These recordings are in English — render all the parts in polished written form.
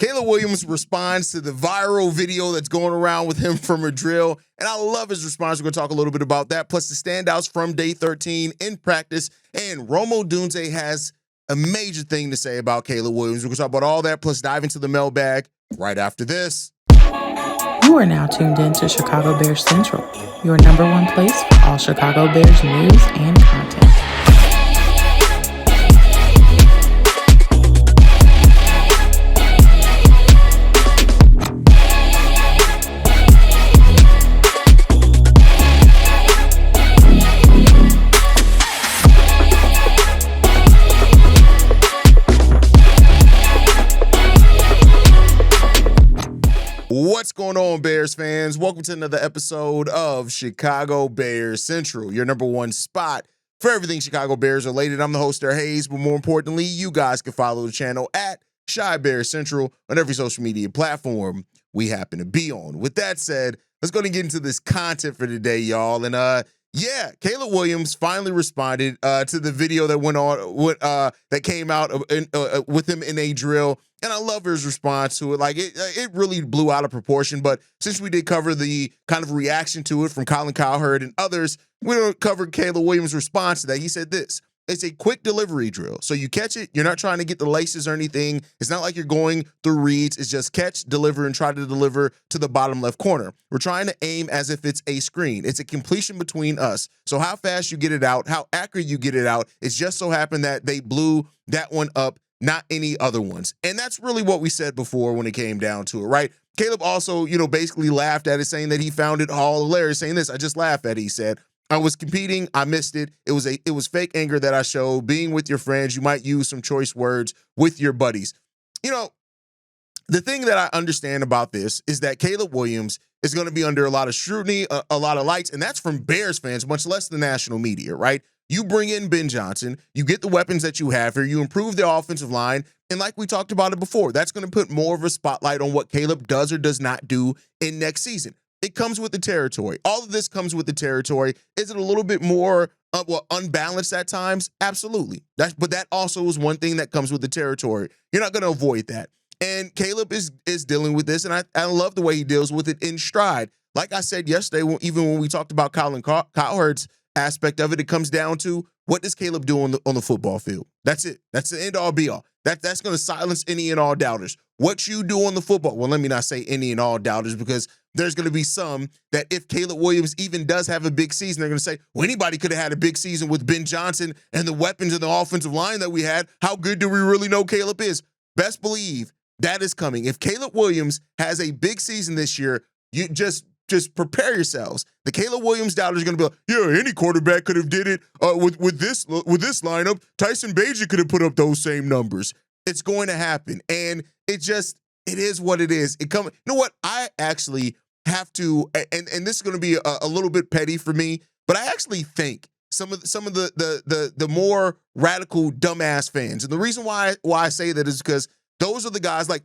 Caleb Williams responds to the viral video that's going around with him from a drill, and I love his response. We're going to talk a little bit about that, plus the standouts from day 13 in practice, and Romo Dunze has a major thing to say about Caleb Williams. We're going to talk about all that, plus dive into the mailbag right after this. You are now tuned in to Chicago Bears Central, your number one place for all Chicago Bears news and content. What's going on, Bears fans? Welcome to another episode of Chicago Bears Central, your number one spot for everything Chicago Bears related. I'm the host, Darrell Hayes, but more importantly, you guys can follow the channel at Chi Bears Central on every social media platform we happen to be on. With that said, let's go and get into this content for today, y'all. And Caleb Williams finally responded to the video that went on that came out with him in a drill. And I love his response to it. Like, it really blew out of proportion. But since we did cover the kind of reaction to it from Colin Cowherd and others, we don't cover Caleb Williams' response to that. He said this: it's a quick delivery drill. So you catch it. You're not trying to get the laces or anything. It's not like you're going through reads. It's just catch, deliver, and try to deliver to the bottom left corner. We're trying to aim as if it's a screen. It's a completion between us. So how fast you get it out, how accurate you get it out, it's just so happened that they blew that one up, not any other ones. And that's really what we said before when it came down to it, right? Caleb also, basically laughed at it, saying that he found it all hilarious, saying this: I just laugh at it. He said, I was competing, I missed it. It was fake anger that I showed. Being with your friends, you might use some choice words with your buddies. The thing that I understand about this is that Caleb Williams is going to be under a lot of scrutiny, a lot of lights, and that's from Bears fans, much less the national media, right? You bring in Ben Johnson, you get the weapons that you have here, you improve the offensive line, and like we talked about it before, that's going to put more of a spotlight on what Caleb does or does not do in next season. It comes with the territory. All of this comes with the territory. Is it a little bit more unbalanced at times? Absolutely. But that also is one thing that comes with the territory. You're not going to avoid that. And Caleb is dealing with this, and I love the way he deals with it in stride. Like I said yesterday, even when we talked about Colin Cowherd's aspect of it, it comes down to, what does Caleb do on the football field? That's it. That's the end all be all. That's going to silence any and all doubters. What you do on the football, well, let me not say any and all doubters, because there's going to be some that if Caleb Williams even does have a big season, they're going to say, well, anybody could have had a big season with Ben Johnson and the weapons and the offensive line that we had. How good do we really know Caleb is? Best believe that is coming. If Caleb Williams has a big season this year, you just prepare yourselves. The Caleb Williams doubters are going to be like, yeah, any quarterback could have did it with this lineup. Tyson Bagent could have put up those same numbers. It's going to happen, and it is what it is. You know what? I actually have to, and this is going to be a little bit petty for me, but I actually think some of the more radical dumbass fans, and the reason why I say that is because those are the guys like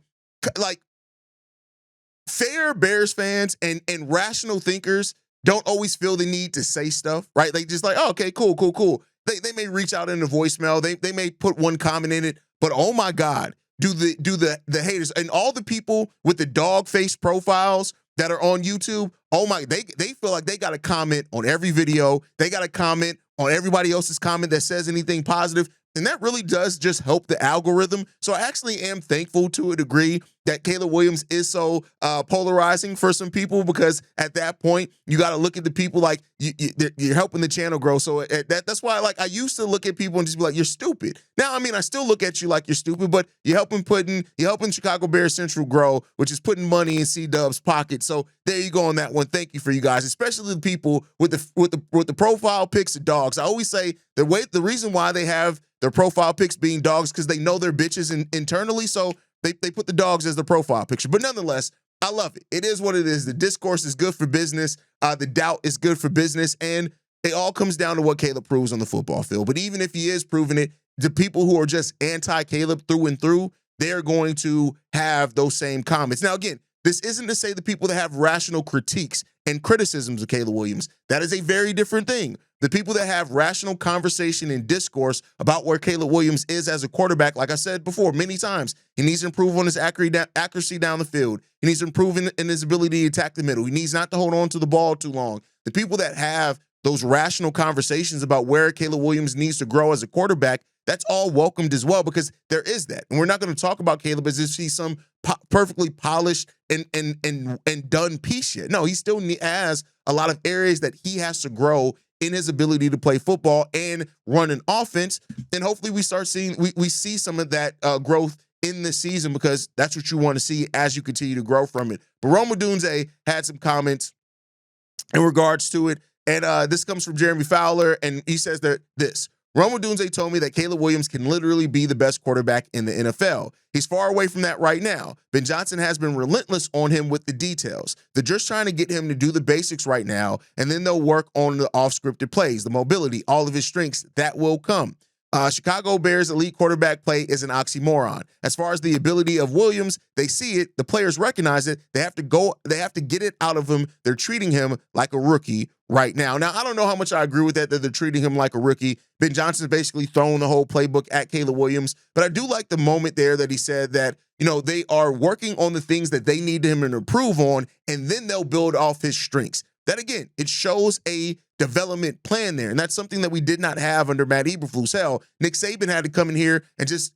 fair Bears fans and rational thinkers don't always feel the need to say stuff, right? They just like, oh, okay, cool. They may reach out in the voicemail. They may put one comment in it, but oh my God, do the haters and all the people with the dog face profiles that are on YouTube, oh my, they feel like they got to comment on every video. They got to comment on everybody else's comment that says anything positive. And that really does just help the algorithm. So I actually am thankful to a degree that Caleb Williams is so polarizing for some people, because at that point, you got to look at the people like you're helping the channel grow. So that's why I used to look at people and just be like, you're stupid. Now, I mean, I still look at you like you're stupid, but you're helping Chicago Bears Central grow, which is putting money in C-Dub's pocket. So there you go on that one. Thank you for you guys, especially the people with the profile pics of dogs. I always say the reason why they have their profile pics being dogs, because they know they're bitches internally, so they put the dogs as the profile picture. But nonetheless, I love it. It is what it is. The discourse is good for business. The doubt is good for business. And it all comes down to what Caleb proves on the football field. But even if he is proving it, the people who are just anti-Caleb through and through, they're going to have those same comments. Now, again, this isn't to say the people that have rational critiques and criticisms of Caleb Williams. That is a very different thing. The people that have rational conversation and discourse about where Caleb Williams is as a quarterback, like I said before many times, he needs to improve on his accuracy down the field. He needs to improve in his ability to attack the middle. He needs not to hold on to the ball too long. The people that have those rational conversations about where Caleb Williams needs to grow as a quarterback, that's all welcomed as well, because there is that. And we're not going to talk about Caleb as if he's some perfectly polished and done piece yet. No, he still has a lot of areas that he has to grow in his ability to play football and run an offense. And hopefully we start seeing, we see some of that growth in this season, because that's what you want to see as you continue to grow from it. But Rome Odunze had some comments in regards to it. And this comes from Jeremy Fowler, and he says that this: Rome Odunze told me that Caleb Williams can literally be the best quarterback in the NFL. He's far away from that right now. Ben Johnson has been relentless on him with the details. They're just trying to get him to do the basics right now, and then they'll work on the off-scripted plays, the mobility, all of his strengths. That will come. Chicago Bears elite quarterback play is an oxymoron. As far as the ability of Williams, they see it. The players recognize it. They have to get it out of him. They're treating him like a rookie right now. Now, I don't know how much I agree with that they're treating him like a rookie. Ben Johnson's basically thrown the whole playbook at Caleb Williams, but I do like the moment there that he said that, they are working on the things that they need him to improve on, and then they'll build off his strengths. That, again, it shows a development plan there, and that's something that we did not have under Matt Eberflus. Hell, Nick Saban had to come in here and just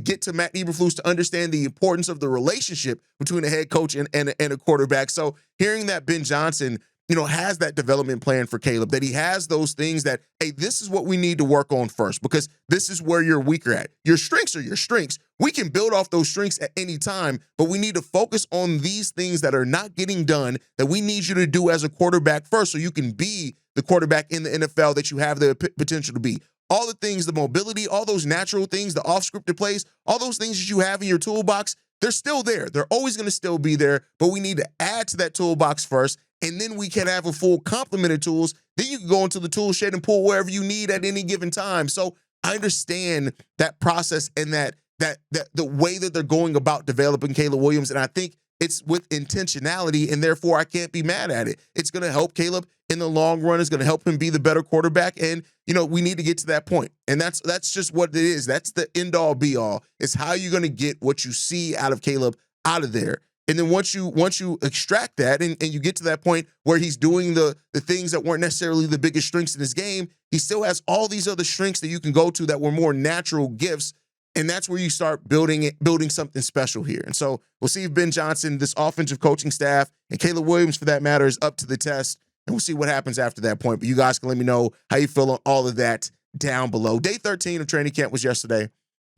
get to Matt Eberflus to understand the importance of the relationship between a head coach and a quarterback. So hearing that Ben Johnson, has that development plan for Caleb, that he has those things that, hey, this is what we need to work on first, because this is where you're weaker at. Your strengths are your strengths. We can build off those strengths at any time, but we need to focus on these things that are not getting done, that we need you to do as a quarterback first, so you can be the quarterback in the NFL that you have the potential to be. All the things, the mobility, all those natural things, the off-scripted plays, all those things that you have in your toolbox, they're still there. They're always going to still be there, but we need to add to that toolbox first, and then we can have a full complement of tools. Then you can go into the tool shed and pull wherever you need at any given time. So I understand that process and that the way that they're going about developing Caleb Williams, and I think it's with intentionality, and therefore I can't be mad at it. It's going to help Caleb in the long run. It's going to help him be the better quarterback, and we need to get to that point. And that's just what it is. That's the end-all, be-all. It's how you're going to get what you see out of Caleb out of there. And then once you extract that and you get to that point where he's doing the things that weren't necessarily the biggest strengths in his game, he still has all these other strengths that you can go to that were more natural gifts. And that's where you start building something special here. And so we'll see if Ben Johnson, this offensive coaching staff, and Caleb Williams, for that matter, is up to the test. And we'll see what happens after that point. But you guys can let me know how you feel on all of that down below. Day 13 of training camp was yesterday.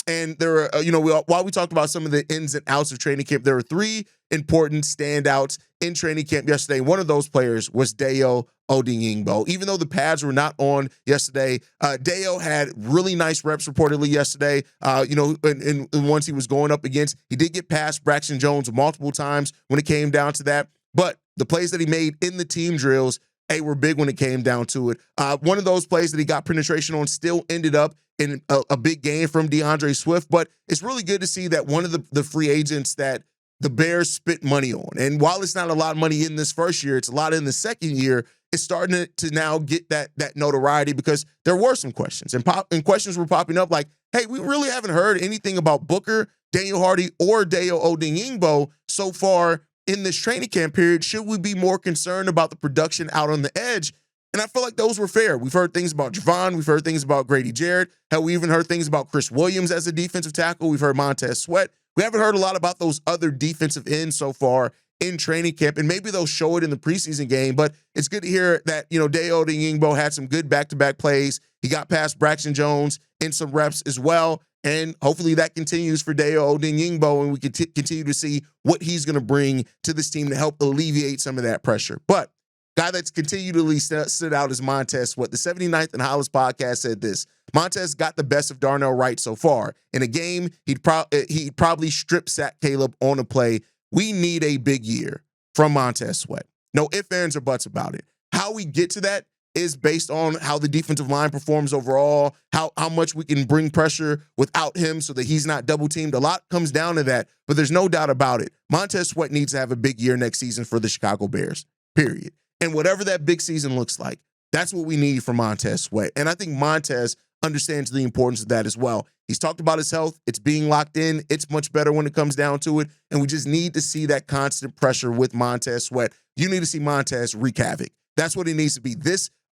And there were, while we talked about some of the ins and outs of training camp, there were 3 important standouts in training camp yesterday. One of those players was Dayo Odeyingbo. Even though the pads were not on yesterday, Dayo had really nice reps reportedly yesterday. And once he was going up against, he did get past Braxton Jones multiple times when it came down to that. But the plays that he made in the team drills, were big when it came down to it. One of those plays that he got penetration on still ended up in a big gain from DeAndre Swift, but it's really good to see that one of the free agents that the Bears spent money on, and while it's not a lot of money in this first year, it's a lot in the second year, it's starting to now get that notoriety, because there were some questions, and questions were popping up like, hey, we really haven't heard anything about Booker, Daniel Hardy, or Dayo Odeyingbo so far in this training camp period. Should we be more concerned about the production out on the edge? And I feel like those were fair. We've heard things about Javon. We've heard things about Grady Jarrett. Hell, we even heard things about Chris Williams as a defensive tackle. We've heard Montes Sweat. We haven't heard a lot about those other defensive ends so far in training camp, and maybe they'll show it in the preseason game, but it's good to hear that, Dayo Odeyingbo had some good back-to-back plays. He got past Braxton Jones in some reps as well, and hopefully that continues for Dayo Odeyingbo, and we can continue to see what he's going to bring to this team to help alleviate some of that pressure. But guy that's continually stood out is Montes Sweat. The 79th and Hollis podcast said this: Montez got the best of Darnell Wright so far. In a game, he'd probably strip sack Caleb on a play. We need a big year from Montes Sweat. No ifs, ands, or buts about it. How we get to that is based on how the defensive line performs overall, how much we can bring pressure without him so that he's not double-teamed. A lot comes down to that, but there's no doubt about it. Montez Sweat needs to have a big year next season for the Chicago Bears. period. And whatever that big season looks like, that's what we need from Montes Sweat. And I think Montez understands the importance of that as well. He's talked about his health. It's being locked in. It's much better when it comes down to it. And we just need to see that constant pressure with Montez Sweat. You need to see Montez wreak havoc. That's what he needs to be.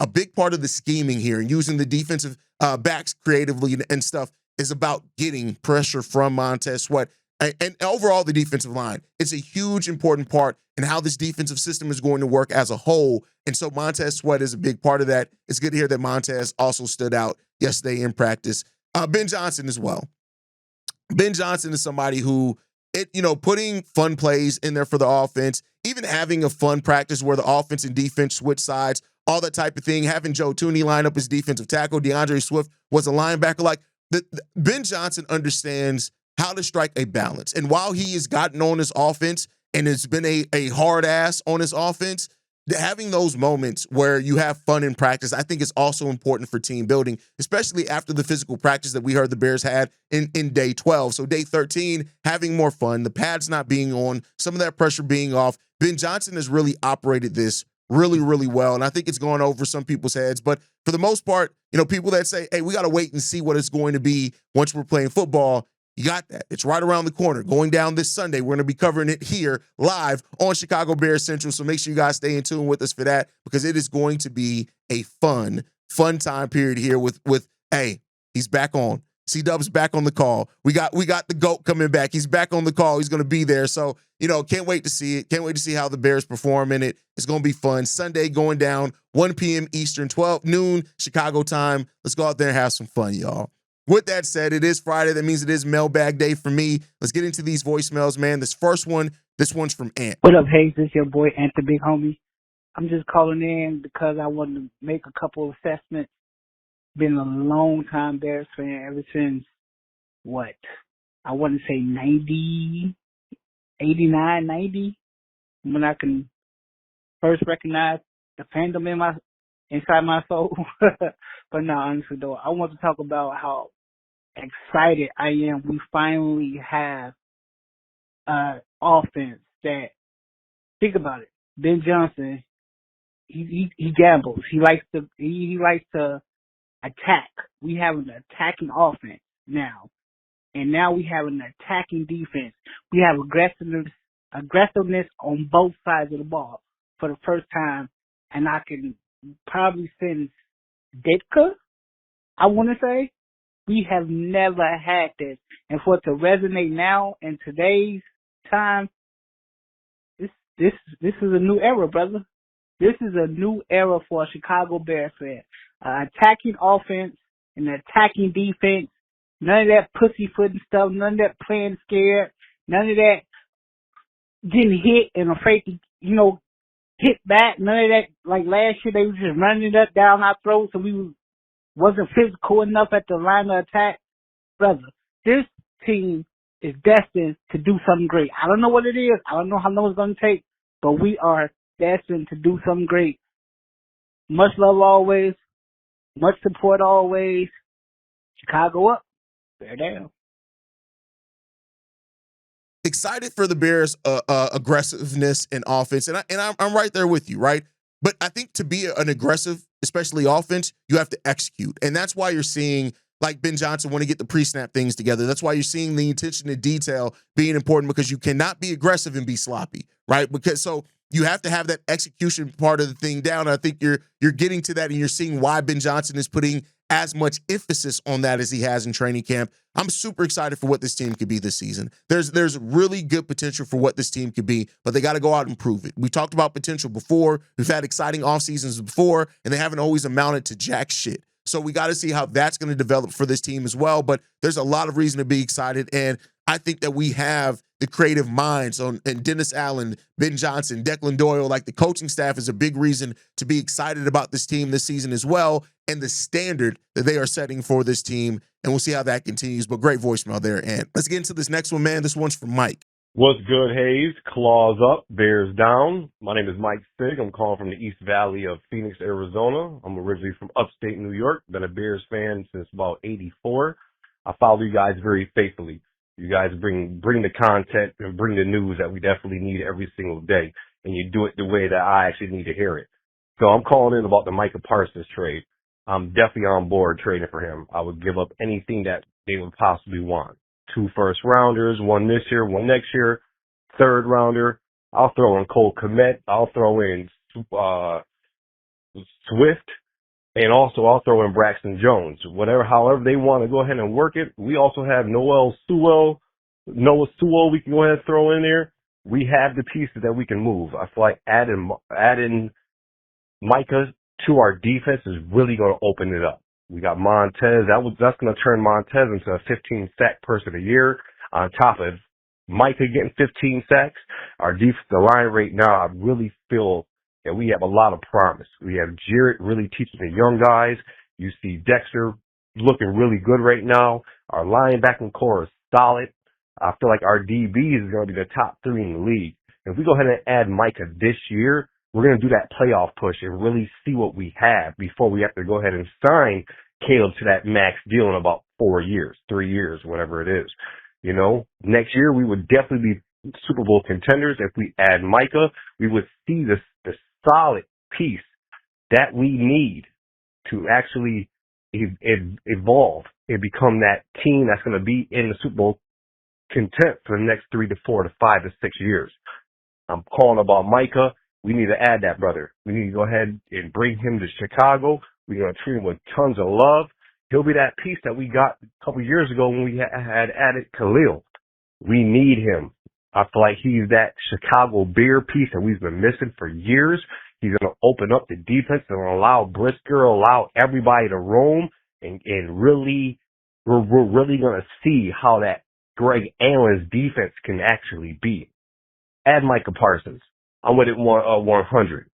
A big part of the scheming here and using the defensive backs creatively and stuff is about getting pressure from Montez Sweat. And overall, the defensive line. It's a huge, important part in how this defensive system is going to work as a whole. And so Montez Sweat is a big part of that. It's good to hear that Montez also stood out yesterday in practice. Ben Johnson as well. Ben Johnson is somebody who, putting fun plays in there for the offense, even having a fun practice where the offense and defense switch sides, all that type of thing, having Joe Tooney line up as defensive tackle, DeAndre Swift was a linebacker. Like, Ben Johnson understands how to strike a balance. And while he has gotten on his offense and it's been a hard ass on his offense, having those moments where you have fun in practice, I think is also important for team building, especially after the physical practice that we heard the Bears had in day 12. So day 13, having more fun, the pads not being on, some of that pressure being off. Ben Johnson has really operated this really, really well. And I think it's gone over some people's heads. But for the most part, people that say, hey, we got to wait and see what it's going to be once we're playing football. You got that. It's right around the corner. Going down this Sunday. We're going to be covering it here live on Chicago Bears Central. So make sure you guys stay in tune with us for that, because it is going to be a fun time period here with hey, he's back on. C-Dub's back on the call. We got the GOAT coming back. He's back on the call. He's going to be there. So, can't wait to see it. Can't wait to see how the Bears perform in it. It's going to be fun. Sunday going down, 1 p.m. Eastern, 12 noon Chicago time. Let's go out there and have some fun, y'all. With that said, it is Friday. That means it is mailbag day for me. Let's get into these voicemails, man. This one's from Ant. What up, Hayes? This is your boy, Ant the Big Homie. I'm just calling in because I wanted to make a couple of assessments. Been a long time Bears fan ever since, I want to say 89, 90, when I can first recognize the fandom inside my soul. But no, honestly though, I want to talk about how excited I am. We finally have offense that, think about it. Ben Johnson, he gambles. He likes to attack. We have an attacking offense now, and now we have an attacking defense. We have aggressiveness on both sides of the ball for the first time, and I can probably since Ditka, I want to say, we have never had this. And for it to resonate now in today's time, this is a new era, brother. This is a new era for a Chicago Bears fan. Attacking offense and attacking defense. None of that pussyfooting stuff. None of that playing scared. None of that getting hit and afraid to, hit back. None of that. Like last year, they were just running it up down our throats, so we wasn't physical enough at the line of attack. Brother, this team is destined to do something great. I don't know what it is. I don't know how long it's going to take, but we are destined to do something great. Much love always. Much support always. Chicago up. Bear down. Excited for the Bears' aggressiveness in offense, and I'm right there with you, right? But I think to be an aggressive, especially offense, you have to execute, and that's why you're seeing like Ben Johnson want to get the pre-snap things together. That's why you're seeing the attention to detail being important, because you cannot be aggressive and be sloppy, right? Because so you have to have that execution part of the thing down. I think you're getting to that, and you're seeing why Ben Johnson is putting as much emphasis on that as he has in training camp. I'm super excited for what this team could be this season. There's really good potential for what this team could be, but they got to go out and prove it. We talked about potential before. We've had exciting off seasons before, and they haven't always amounted to jack shit. So we got to see how that's going to develop for this team as well. But there's a lot of reason to be excited, and I think that we have the creative minds and Dennis Allen, Ben Johnson, Declan Doyle, like the coaching staff is a big reason to be excited about this team this season as well, and the standard that they are setting for this team. And we'll see how that continues. But great voicemail there. And let's get into this next one, man. This one's from Mike. What's good, Hayes? Claws up, Bears down. My name is Mike Sig. I'm calling from the East Valley of Phoenix, Arizona. I'm originally from upstate New York. Been a Bears fan since about 84. I follow you guys very faithfully. You guys bring the content and bring the news that we definitely need every single day, and you do it the way that I actually need to hear it. So I'm calling in about the Micah Parsons trade. I'm definitely on board trading for him. I would give up anything that they would possibly want. 2 first rounders, 1 this year, 1 next year, 3rd rounder. I'll throw in Cole Kmet. I'll throw in Swift. And also, I'll throw in Braxton Jones. However they want to go ahead and work it. We also have Noah Sewell we can go ahead and throw in there. We have the pieces that we can move. I feel like adding Micah to our defense is really going to open it up. We got Montez. That's going to turn Montez into a 15-sack person a year. On top of Micah getting 15 sacks, our defensive line right now, I really feel that we have a lot of promise. We have Jarrett really teaching the young guys. You see Dexter looking really good right now. Our linebacking core is solid. I feel like our DBs is going to be the top 3 in the league. If we go ahead and add Micah this year, we're going to do that playoff push and really see what we have before we have to go ahead and sign Caleb to that max deal in about 4 years, 3 years, whatever it is. You know, next year we would definitely be Super Bowl contenders. If we add Micah, we would see the solid piece that we need to actually evolve and become that team that's going to be in the Super Bowl content for the next 3 to 4 to 5 to 6 years. I'm calling about Micah. We need to add that brother. We need to go ahead and bring him to Chicago. We're going to treat him with tons of love. He'll be that piece that we got a couple of years ago when we had added Khalil. We need him. I feel like he's that Chicago Bear piece that we've been missing for years. He's going to open up the defense and allow Brisker, allow everybody to roam, and really, we're really going to see how that Greg Allen's defense can actually be. Add Micah Parsons. I'm with it 100.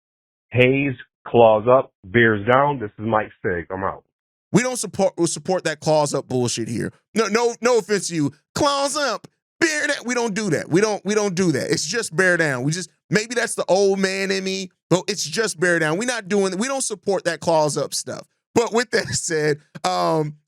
Hayes, claws up, Bears down. This is Mike Sig. I'm out. We'll support that claws up bullshit here. No offense to you. Claws up, bear down. We don't do that. We don't do that. It's just bear down. Maybe that's the old man in me, but it's just bear down. We don't support that claws up stuff. But with that said,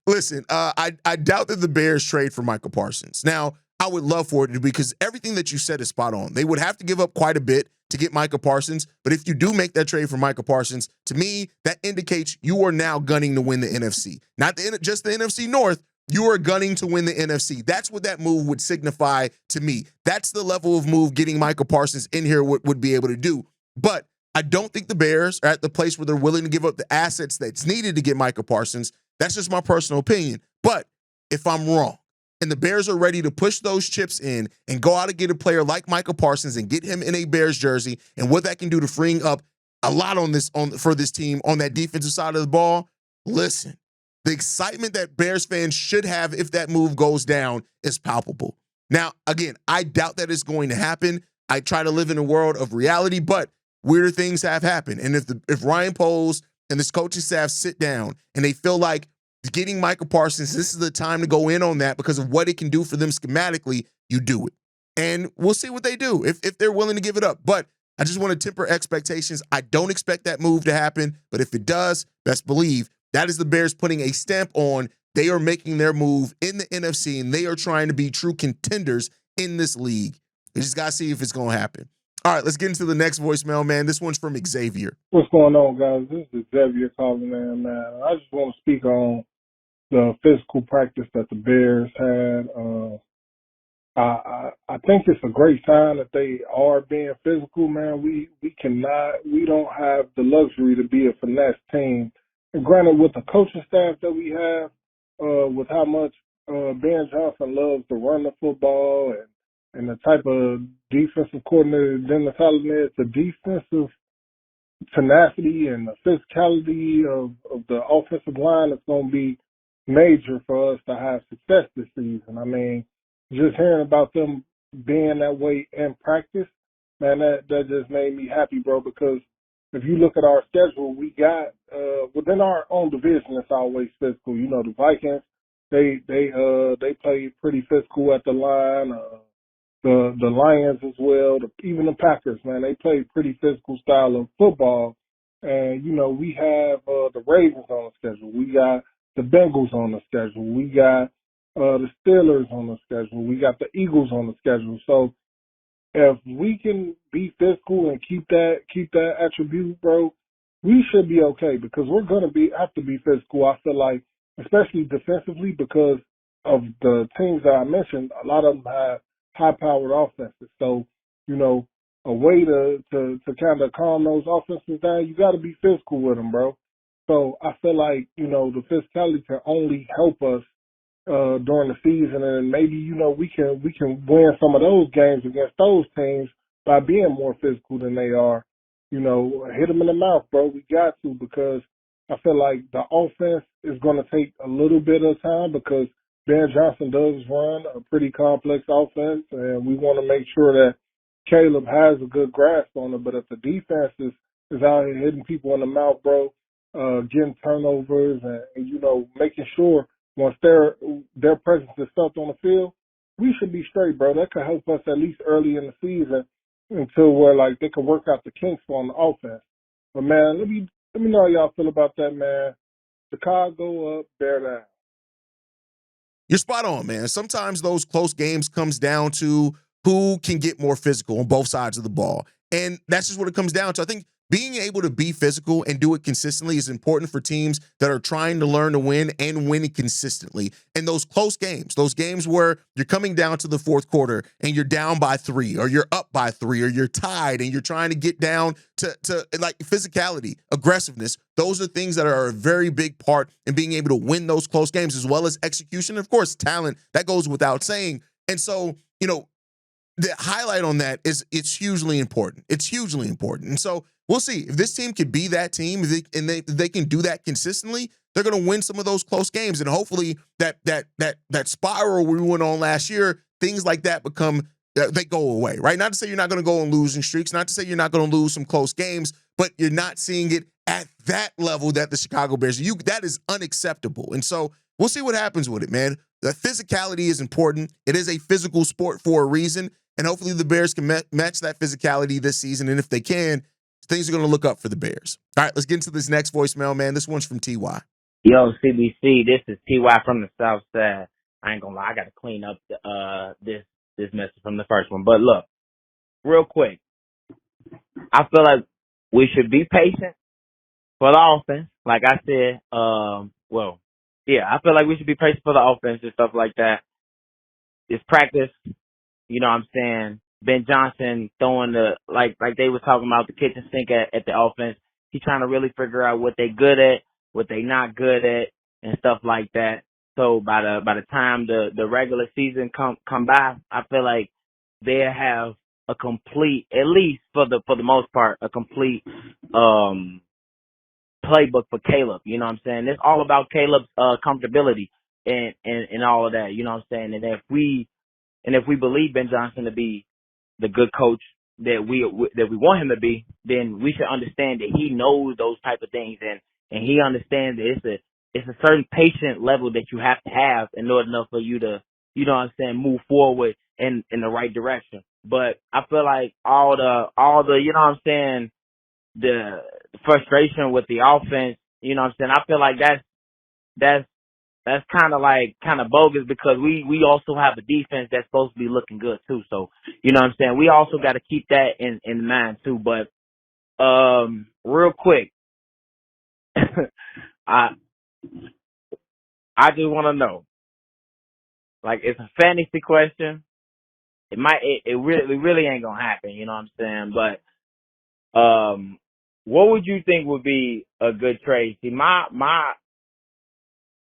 listen, I doubt that the Bears trade for Micah Parsons. Now, I would love for it to, because everything that you said is spot on. They would have to give up quite a bit to get Micah Parsons, but if you do make that trade for Micah Parsons, to me, that indicates you are now gunning to win the NFC. Not just the NFC North, you are gunning to win the NFC. That's what that move would signify to me. That's the level of move getting Micah Parsons in here would be able to do. But I don't think the Bears are at the place where they're willing to give up the assets that's needed to get Micah Parsons. That's just my personal opinion. But if I'm wrong, and the Bears are ready to push those chips in and go out and get a player like Micah Parsons and get him in a Bears jersey, and what that can do to freeing up a lot for this team on that defensive side of the ball, listen, the excitement that Bears fans should have if that move goes down is palpable. Now, again, I doubt that it's going to happen. I try to live in a world of reality, but weirder things have happened. And if Ryan Poles and this coaching staff sit down and they feel like getting Micah Parsons, this is the time to go in on that because of what it can do for them schematically, you do it. And we'll see what they do if they're willing to give it up. But I just want to temper expectations. I don't expect that move to happen, but if it does, best believe that is the Bears putting a stamp on they are making their move in the NFC, and they are trying to be true contenders in this league. We just got to see if it's going to happen. All right, let's get into the next voicemail, man. This one's from Xavier. What's going on, guys? This is Xavier calling in, man. I just want to speak on the physical practice that the Bears had. I think it's a great sign that they are being physical, man. We don't have the luxury to be a finesse team. And granted, with the coaching staff that we have, with how much Ben Johnson loves to run the football and the type of defensive coordinator Dennis Allen is, the defensive tenacity and the physicality of the offensive line is going to be major for us to have success this season. I mean, just hearing about them being that way in practice, man, that just made me happy, bro, because if you look at our schedule, we got within our own division, it's always physical. You know, the Vikings, they play pretty physical at the line. The Lions as well, even the Packers, man, they play pretty physical style of football. And, you know, we have the Ravens on the schedule. We got the Bengals on the schedule. We got the Steelers on the schedule. We got the Eagles on the schedule. So if we can be physical and keep that attribute, bro, we should be okay because we're gonna have to be physical. I feel like, especially defensively, because of the teams that I mentioned, a lot of them have high-powered offenses. So, a way to kind of calm those offenses down, you got to be physical with them, bro. So I feel like the physicality can only help us during the season, and maybe we can win some of those games against those teams by being more physical than they are. Hit them in the mouth, bro. We got to, because I feel like the offense is going to take a little bit of time because Ben Johnson does run a pretty complex offense, and we want to make sure that Caleb has a good grasp on it. But if the defense is out here hitting people in the mouth, bro, getting turnovers and making sure once their presence is felt on the field, we should be straight, bro. That could help us at least early in the season until where like they can work out the kinks on the offense. But man, let me know how y'all feel about that, man. Chicago up, bear down. You're spot on, man. Sometimes those close games comes down to who can get more physical on both sides of the ball. And that's just what it comes down to. I think being able to be physical and do it consistently is important for teams that are trying to learn to win and win consistently. And those close games, those games where you're coming down to the fourth quarter and you're down by 3 or you're up by 3 or you're tied and you're trying to get down to like physicality, aggressiveness, those are things that are a very big part in being able to win those close games, as well as execution. Of course, talent, that goes without saying. And so, the highlight on that is it's hugely important. It's hugely important. And so we'll see if this team can be that team, if they can do that consistently, they're going to win some of those close games. And hopefully that spiral we went on last year, things like that they go away, right? Not to say you're not going to go on losing streaks, not to say you're not going to lose some close games, but you're not seeing it at that level that the Chicago Bears, that is unacceptable. And so we'll see what happens with it, man. The physicality is important. It is a physical sport for a reason. And hopefully the Bears can match that physicality this season. And if they can, things are going to look up for the Bears. All right, let's get into this next voicemail, man. This one's from T.Y. Yo, CBC, this is T.Y. from the South Side. I ain't gonna lie, I got to clean up this message from the first one. But look, real quick, I feel like we should be patient for the offense. Like I said, I feel like we should be patient for the offense and stuff like that. It's practice. You know what I'm saying? Ben Johnson throwing like they were talking about the kitchen sink at the offense. He's trying to really figure out what they good at, what they not good at, and stuff like that. So by the time the regular season come by, I feel like they have a complete, at least for the most part, a complete playbook for Caleb. You know what I'm saying? It's all about Caleb's comfortability and all of that. You know what I'm saying? And if we believe Ben Johnson to be the good coach that we want him to be, then we should understand that he knows those type of things and he understands that it's a certain patient level that you have to have in order for you to, you know what I'm saying, move forward in the right direction. But I feel like all the you know what I'm saying, the frustration with the offense, you know what I'm saying, I feel like that's kind of bogus because we also have a defense that's supposed to be looking good too. So, you know what I'm saying? We also got to keep that in mind too. But, real quick, I just want to know, like, it's a fantasy question. It really ain't going to happen. You know what I'm saying? But, what would you think would be a good trade? See,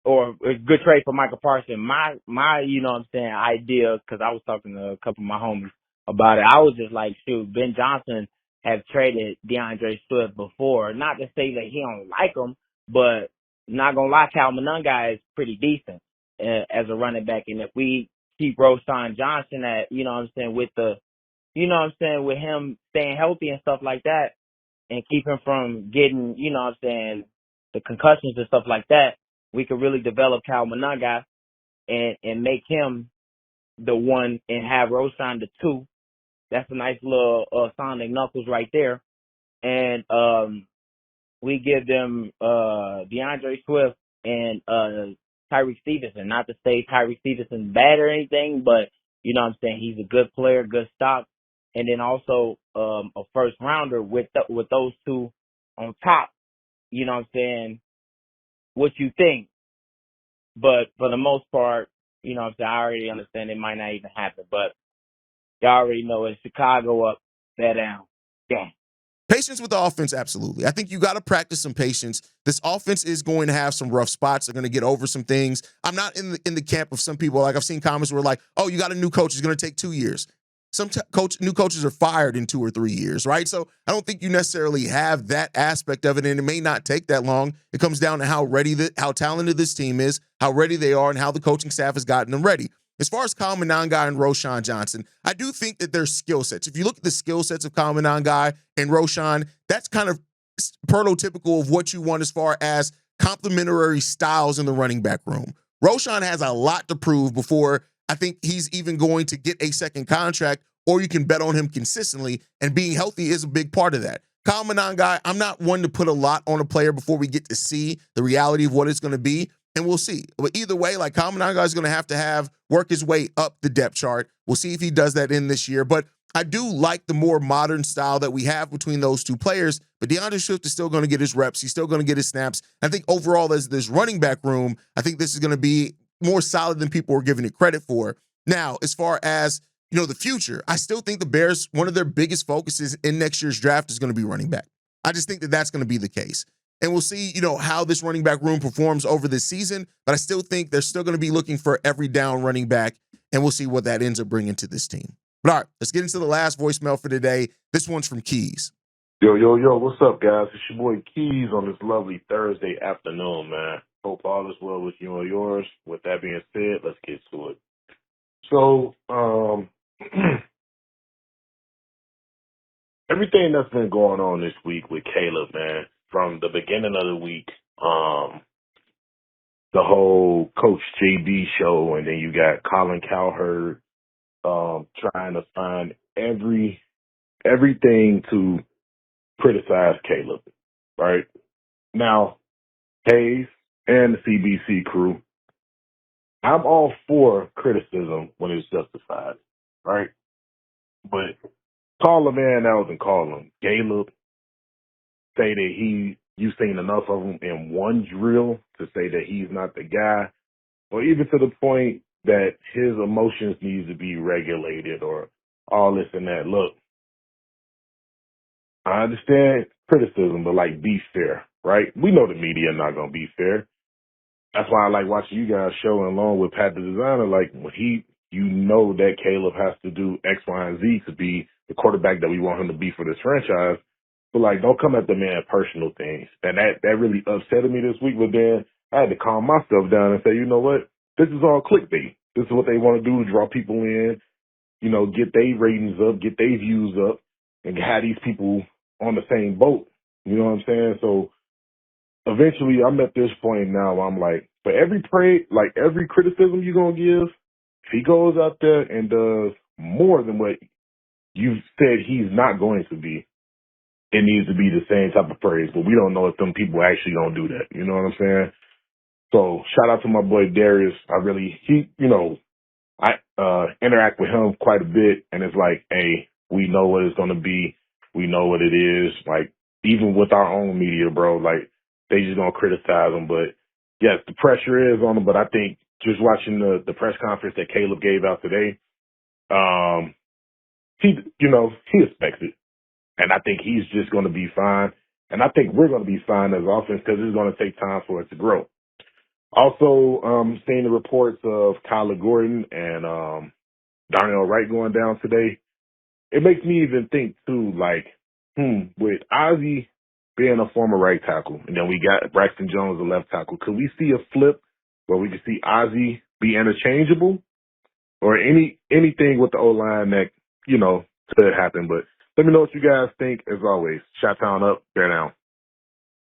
or a good trade for Micah Parsons. My, you know what I'm saying, idea, because I was talking to a couple of my homies about it. I was just like, shoot, Ben Johnson have traded DeAndre Swift before. Not to say that he don't like him, but not gonna lie, Cal Monunga is pretty decent as a running back. And if we keep Roschon Johnson at, you know what I'm saying, with with him staying healthy and stuff like that, and keep him from getting, you know what I'm saying, the concussions and stuff like that, we could really develop Cal Monunga and make him the one and have Roschon the 2. That's a nice little Sonic Knuckles right there. And we give them DeAndre Swift and Tyreek Stevenson. Not to say Tyreek Stevenson's bad or anything, but you know what I'm saying, he's a good player, good stock, and then also a first rounder with those two on top. You know what I'm saying? What you think? But for the most part, you know what I'm saying, I already understand it might not even happen, but y'all already know it's Chicago up, bear down. Damn. Patience with the offense, absolutely. I think you got to practice some patience. This offense is going to have some rough spots. They're going to get over some things. I'm not in the camp of some people. Like, I've seen comments where like, oh, you got a new coach. It's going to take 2 years. Some new coaches are fired in 2 or 3 years, right? So I don't think you necessarily have that aspect of it, and it may not take that long. It comes down to how talented this team is, how ready they are, and how the coaching staff has gotten them ready. As far as Kyle Monangai and Roschon Johnson, I do think that their skill sets, if you look at the skill sets of Kyle Monangai and Roschon, that's kind of prototypical of what you want as far as complementary styles in the running back room. Roschon has a lot to prove before I think he's even going to get a second contract, or you can bet on him consistently, and being healthy is a big part of that. Kyle Monangai, I'm not one to put a lot on a player before we get to see the reality of what it's going to be. And we'll see. But either way, like, Kyle Monangai is going to have work his way up the depth chart. We'll see if he does that in this year. But I do like the more modern style that we have between those two players. But DeAndre Swift is still going to get his reps. He's still going to get his snaps. I think overall, as this running back room, I think this is going to be more solid than people are giving it credit for. Now, as far as, you know, the future, I still think the Bears, one of their biggest focuses in next year's draft is going to be running back. I just think that that's going to be the case. And we'll see, you know, how this running back room performs over this season. But I still think they're still going to be looking for every down running back. And we'll see what that ends up bringing to this team. But all right, let's get into the last voicemail for today. This one's from Keys. Yo, what's up, guys? It's your boy Keys on this lovely Thursday afternoon, man. Hope all is well with you and yours. With that being said, let's get to it. So, everything that's been going on this week with Caleb, man, from the beginning of the week, the whole Coach JB show, and then you got Colin Cowherd trying to find everything to criticize Caleb, right? Now, Hayes and the CBC crew, I'm all for criticism when it's justified, right? But call a man out and call him Caleb, say that you've seen enough of him in one drill to say that he's not the guy, or even to the point that his emotions need to be regulated or all this and that. Look, I understand criticism, but like, be fair, right? We know the media not going to be fair. That's why I like watching you guys show along with Pat the Designer. Like, when you know that Caleb has to do X, Y, and Z to be the quarterback that we want him to be for this franchise. But like, don't come at the man personal things. And that really upset me this week. But then I had to calm myself down and say, you know what? This is all clickbait. This is what they want to do to draw people in, you know, get their ratings up, get their views up, and have these people on the same boat. You know what I'm saying? So eventually I'm at this point now where I'm like, for every criticism you're going to give, if he goes out there and does more than what you've said he's not going to be, it needs to be the same type of praise. But we don't know if them people actually don't do that. You know what I'm saying? So shout out to my boy Darius. I interact with him quite a bit, and it's like, hey, we know what it's going to be. We know what it is. Like, even with our own media, bro, like, they just going to criticize him. But yes, the pressure is on him. But I think just watching the press conference that Caleb gave out today, he expects it. And I think he's just going to be fine. And I think we're going to be fine as offense because it's going to take time for it to grow. Also, seeing the reports of Kyler Gordon and Darnell Wright going down today, it makes me even think, too, like, with Ozzie being a former right tackle, and then we got Braxton Jones, the left tackle, could we see a flip where we could see Ozzie be interchangeable? Or anything with the O-line that, you know, could happen. But let me know what you guys think, as always. Shot-town up, bear down.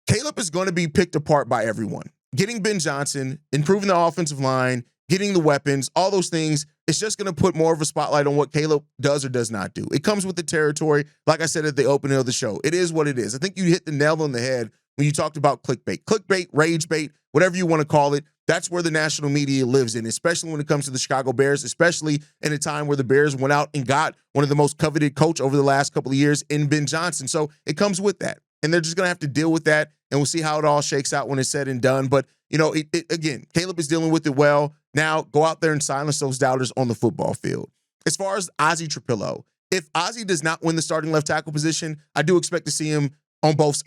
Caleb is going to be picked apart by everyone. Getting Ben Johnson, improving the offensive line, getting the weapons, all those things, it's just going to put more of a spotlight on what Caleb does or does not do. It comes with the territory. Like I said at the opening of the show, it is what it is. I think you hit the nail on the head when you talked about clickbait, rage bait, whatever you want to call it. That's where the national media lives in, especially when it comes to the Chicago Bears, especially in a time where the Bears went out and got one of the most coveted coach over the last couple of years in Ben Johnson. So it comes with that. And they're just going to have to deal with that, and we'll see how it all shakes out when it's said and done. But, again, Caleb is dealing with it well. Now go out there and silence those doubters on the football field. As far as Ozzie Trapillo, if Ozzie does not win the starting left tackle position, I do expect to see him on both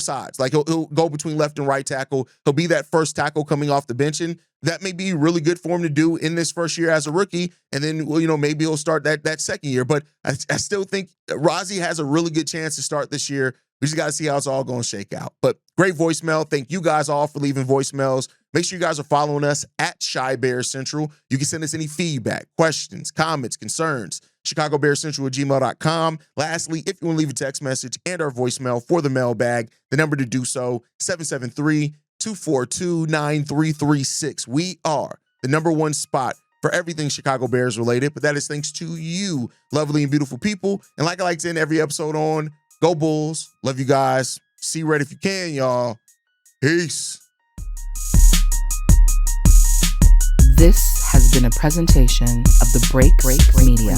sides. Like he'll go between left and right tackle. He'll be that first tackle coming off the bench, and that may be really good for him to do in this first year as a rookie. And then, maybe he'll start that second year. But I still think Ozzie has a really good chance to start this year. We just got to see how it's all going to shake out. But great voicemail. Thank you guys all for leaving voicemails. Make sure you guys are following us at Chi Bears Central. You can send us any feedback, questions, comments, concerns. ChicagoBearsCentral@gmail.com. Lastly, if you want to leave a text message and our voicemail for the mailbag, the number to do so, 773-242-9336. We are the number one spot for everything Chicago Bears related, but that is thanks to you, lovely and beautiful people. And like I like to end every episode on, go Bulls. Love you guys. See red if you can, y'all. Peace. This has been a presentation of the Break Media.